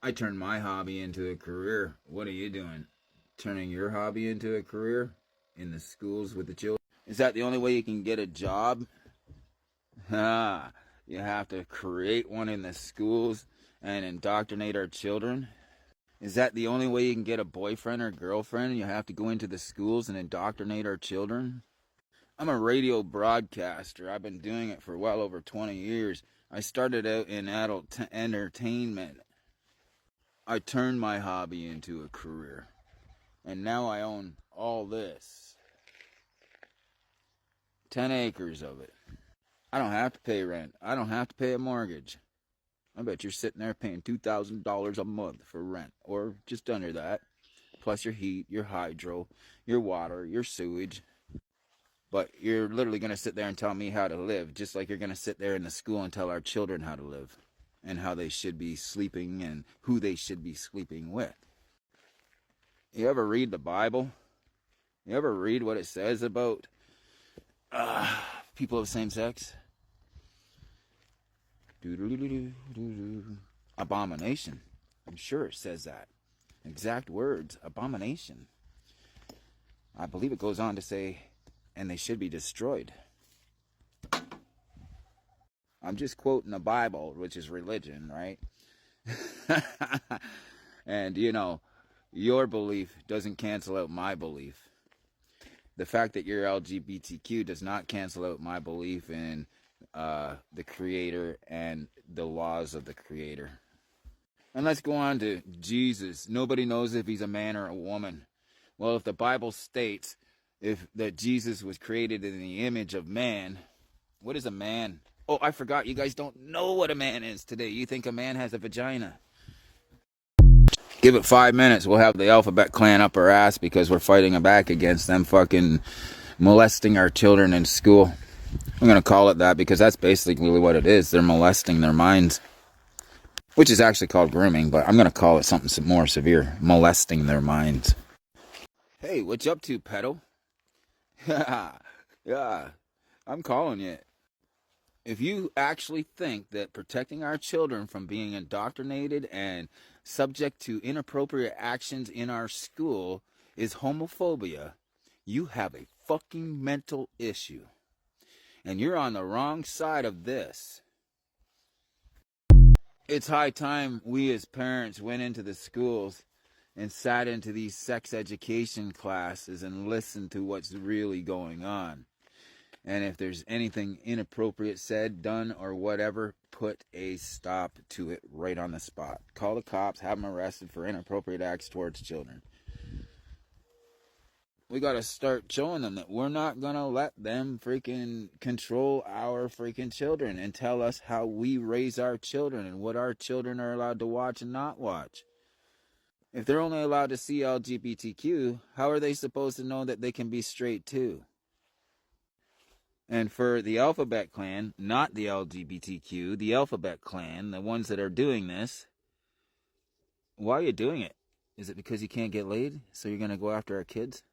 I turned my hobby into a career. What are you doing? Turning your hobby into a career in the schools with the children? Is that the only way you can get a job? Ah, you have to create one in the schools and indoctrinate our children? Is that the only way you can get a boyfriend or girlfriend? You have to go into the schools and indoctrinate our children? I'm a radio broadcaster. I've been doing it for well over 20 years. I started out in adult entertainment. I turned my hobby into a career. And now I own all this. 10 acres of it. I don't have to pay rent. I don't have to pay a mortgage. I bet you're sitting there paying $2,000 a month for rent, or just under that, plus your heat, your hydro, your water, your sewage. But you're literally going to sit there and tell me how to live, just like you're going to sit there in the school and tell our children how to live and how they should be sleeping and who they should be sleeping with. You ever read the Bible? You ever read what it says about people of the same sex? Abomination. I'm sure it says that. Exact words. Abomination. I believe it goes on to say, and they should be destroyed. I'm just quoting the Bible, which is religion, right? And, you know, your belief doesn't cancel out my belief. The fact that you're LGBTQ does not cancel out my belief in the Creator and the laws of the Creator. And let's go on to Jesus. Nobody knows if he's a man or a woman. Well, if the Bible states that Jesus was created in the image of man, what is a man? Oh, I forgot. You guys don't know what a man is today. You think a man has a vagina. Give it 5 minutes. We'll have the alphabet clan up our ass because we're fighting back against them fucking molesting our children in school. I'm going to call it that because that's basically what it is. They're molesting their minds. Which is actually called grooming, but I'm going to call it something more severe. Molesting their minds. Hey, what you up to, pedo? Yeah, I'm calling you. If you actually think that protecting our children from being indoctrinated and subject to inappropriate actions in our school is homophobia, you have a fucking mental issue. And you're on the wrong side of this. It's high time we as parents went into the schools and sat into these sex education classes and listened to what's really going on. And if there's anything inappropriate said, done, or whatever, put a stop to it right on the spot. Call the cops, have them arrested for inappropriate acts towards children. We got to start showing them that we're not going to let them freaking control our freaking children and tell us how we raise our children and what our children are allowed to watch and not watch. If they're only allowed to see LGBTQ, how are they supposed to know that they can be straight too? And for the Alphabet Clan, not the LGBTQ, the Alphabet Clan, the ones that are doing this, why are you doing it? Is it because you can't get laid, so you're going to go after our kids?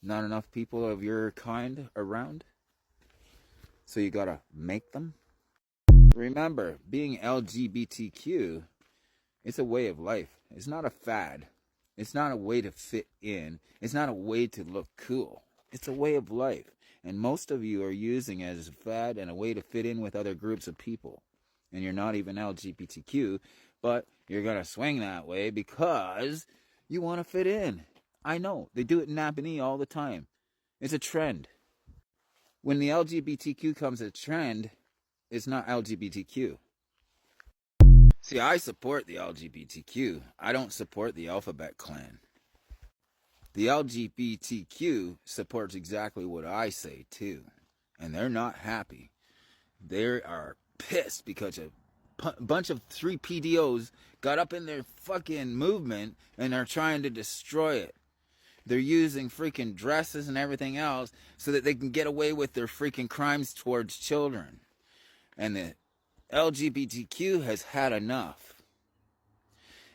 Not enough people of your kind around, so you got to make them? Remember, being LGBTQ, it's a way of life. It's not a fad. It's not a way to fit in. It's not a way to look cool. It's a way of life. And most of you are using it as a fad and a way to fit in with other groups of people. And you're not even LGBTQ, but you're going to swing that way because you want to fit in. I know. They do it in Napanee all the time. It's a trend. When the LGBTQ comes a trend, it's not LGBTQ. See, I support the LGBTQ. I don't support the Alphabet Clan. The LGBTQ supports exactly what I say, too. And they're not happy. They are pissed because a bunch of 3 PDOs got up in their fucking movement and are trying to destroy it. They're using freaking dresses and everything else so that they can get away with their freaking crimes towards children. And the LGBTQ has had enough.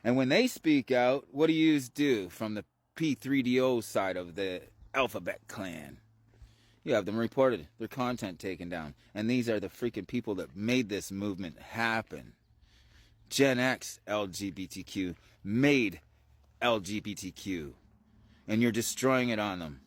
And when they speak out, what do you do from the P3DO side of the Alphabet Clan? You have them reported, their content taken down. And these are the freaking people that made this movement happen. Gen X LGBTQ made LGBTQ, and you're destroying it on them.